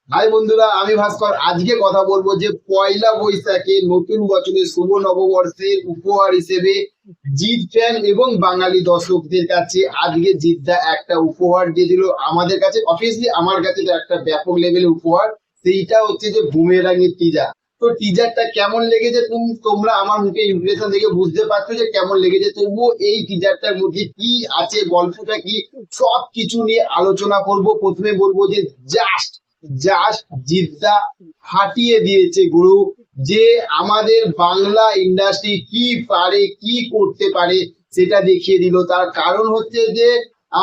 High বন্ধুরা, আমি ভাস্কর। আজকে কথা বলবো যে পয়লা বৈশাখে নতুন বছরের শুভ নববর্ষের উপহার হিসেবে জিৎ ফ্যান এবং বাঙালি দর্শকদের কাছে আজকে জিৎদা একটা উপহার দিয়ে দিল আমাদের কাছে। অবভিয়াসলি আমার কাছে তো একটা ব্যাপক লেভেলের উপহার, সেইটা হচ্ছে যে বুমেরাঙের টিজার। তো টিজারটা কেমন লেগেছে তোমরা আমার মুখে ইমপ্রেশন দেখে বুঝতে পারছো যে কেমন লেগেছে। তবুও এই টিজারটার মধ্যে কি আছে, গল্পটা কি, সব কিছু নিয়ে আলোচনা করব। প্রথমে বলবো যে জাস্ট জাস্ট জিদ্দা ফাটিয়ে দিয়েছে গুরু, যে আমাদের বাংলা ইন্ডাস্ট্রি কি পারে, কি করতে পারে সেটা দেখিয়ে দিল। তার কারণ হচ্ছে যে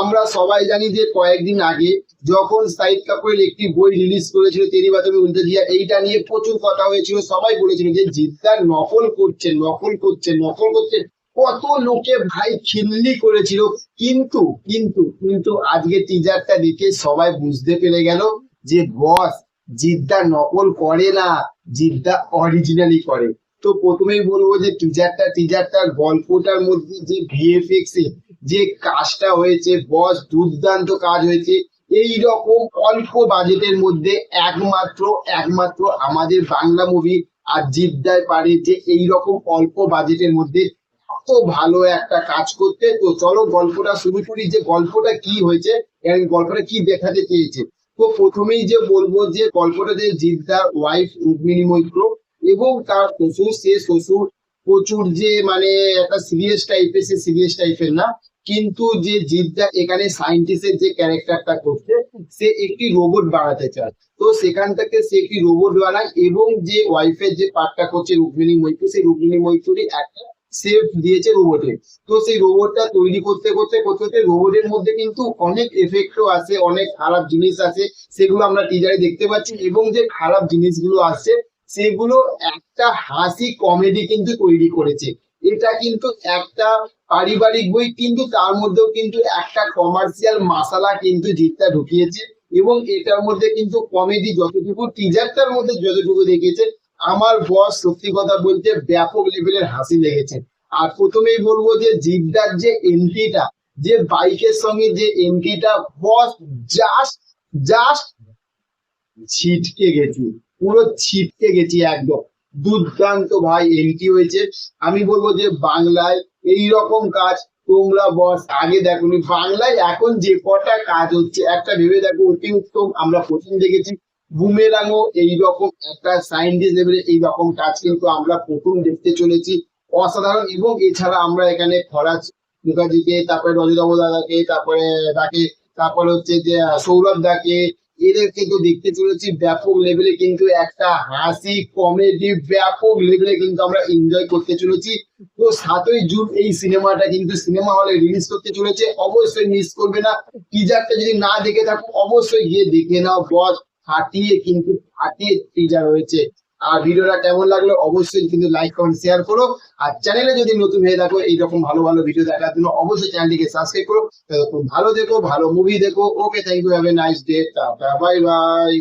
আমরা সবাই জানি যে কয়েকদিন আগে যখন শাহিদ কাপুরের একটি বই রিলিজ করেছিল তেরি বাতমি উল্টে দিয়া, এইটা নিয়ে প্রচুর কথা হয়েছিল। সবাই বলেছিল যে জিদ্দার নকল করছে, নকল করছে, নকল করছে। কত লোকে ভাই খিল্লি করেছিল। কিন্তু কিন্তু কিন্তু আজকে টিজারটা দেখে সবাই বুঝতে পেরে গেল যে বস, জিদ্দা নকল করে না, জিদ্দা অরিজিনালি করে। তো প্রথমেই বলবো যে টিজারটার গল্পটার মধ্যে যে ভিএফএক্স এ যে কাজটা হয়েছে বস, দুর্দান্ত কাজ হয়েছে। এই রকম অল্প বাজেটের মধ্যে একমাত্র একমাত্র আমাদের বাংলা মুভি আর জিদ্দায় পারে যে এই রকম অল্প বাজেটের মধ্যে এত ভালো একটা কাজ করতে। তো চলো গল্পটা শুরু করি, যে গল্পটা কি হয়েছে, গল্পটা কি দেখাতে চেয়েছে। তো প্রথমেই যে বলবো যে গল্পটা যে জিদ্দার ওয়াইফ রুক্মিণী মৈত্র এবং তার শ্বশুর, সে শ্বশুর প্রচুর যে মানে একটা সিরিয়াস টাইপের, সে সিরিয়াস টাইপের না, কিন্তু যে জিদ্দা এখানে সায়েন্টিস্টের যে ক্যারেক্টারটা করছে, সে একটি রোবট বানাতে চায়। তো সেখান থেকে সে একটি রোবট বানায় এবং যে ওয়াইফের যে পার্টটা করছে রুক্মিণী মৈত্র, সেই রুক্মিণী মৈত্রী একটা সেফ দিয়েছে রোবটে। তো সেই রোবটটা তৈরি করতে করতে করতে করতে রোবটের মধ্যে কিন্তু অনেক এফেক্টও আছে, অনেক খারাপ জিনিস আছে, সেগুলো আমরা টিজারে দেখতে পাচ্ছি। এবং যে খারাপ জিনিসগুলো আসছে সেগুলো একটা হাসি কমেডি কিন্তু তৈরি করেছে। এটা কিন্তু একটা পারিবারিক বই, কিন্তু তার মধ্যেও কিন্তু একটা কমার্শিয়াল মাসালা কিন্তু জিতটা ঢুকিয়েছে। এবং এটার মধ্যে কিন্তু কমেডি যতটুকু টিজারটার মধ্যে যতটুকু দেখেছে, আমার বস সত্যি কথা বলতে ব্যাপক লেভেলের হাসি লেগেছে। আর প্রথমেই বলবো যে জিদ্দার যে এন্ট্রিটা, যে বাইকের সঙ্গে যে এন্ট্রিটা, বস জাস্ট জাস্ট ছিটকে গেছি, পুরো ছিটকে গেছি একদম। দুর্দান্ত ভাই এন্ট্রি হয়েছে। আমি বলবো যে বাংলায় এই রকম কাজ তোমরা বস আগে দেখোনি। বাংলায় এখন যে কটা কাজ হচ্ছে একটা ভেবে দেখো, অতি উত্তম। আমরা প্রথম দেখেছি বুমেরাঙও এইরকম একটা সায়েন্টিস্ট লেভেলে এইরকম কাজ কিন্তু আমরা প্রথম দেখতে চলেছি। অসাধারণ। এবং এছাড়া আমরা এখানে খরাজ মুখার্জিকে, তারপরে রজতবাবু দাদাকে, তারপরে তাকে, তারপরে হচ্ছে যে সৌরভ দাকে, এদের কিন্তু দেখতে চলেছি ব্যাপক লেভেলে। কিন্তু একটা হাসি কমেডি ব্যাপক লেভেলে কিন্তু আমরা এনজয় করতে চলেছি। তো 7ই জুন এই সিনেমাটা কিন্তু সিনেমা হলে রিলিজ করতে চলেছে, অবশ্যই মিস করবে না। টিজারটা যদি না দেখে থাকো অবশ্যই গিয়ে দেখে নাও বস। ফাটিয়ে কিন্তু ফাটিয়ে টিজার হয়েছে। আর ভিডিওটা কেমন লাগলো অবশ্যই কিন্তু লাইক কমেন্ট শেয়ার করো। আর চ্যানেলে যদি নতুন হয়ে থাকো এইরকম ভালো ভালো ভিডিও দেখার জন্য অবশ্যই চ্যানেলটিকে সাবস্ক্রাইব করো। ততক্ষণ ভালো দেখো, ভালো মুভি দেখো। Okay, thank you, have a nice day, tata, bye by.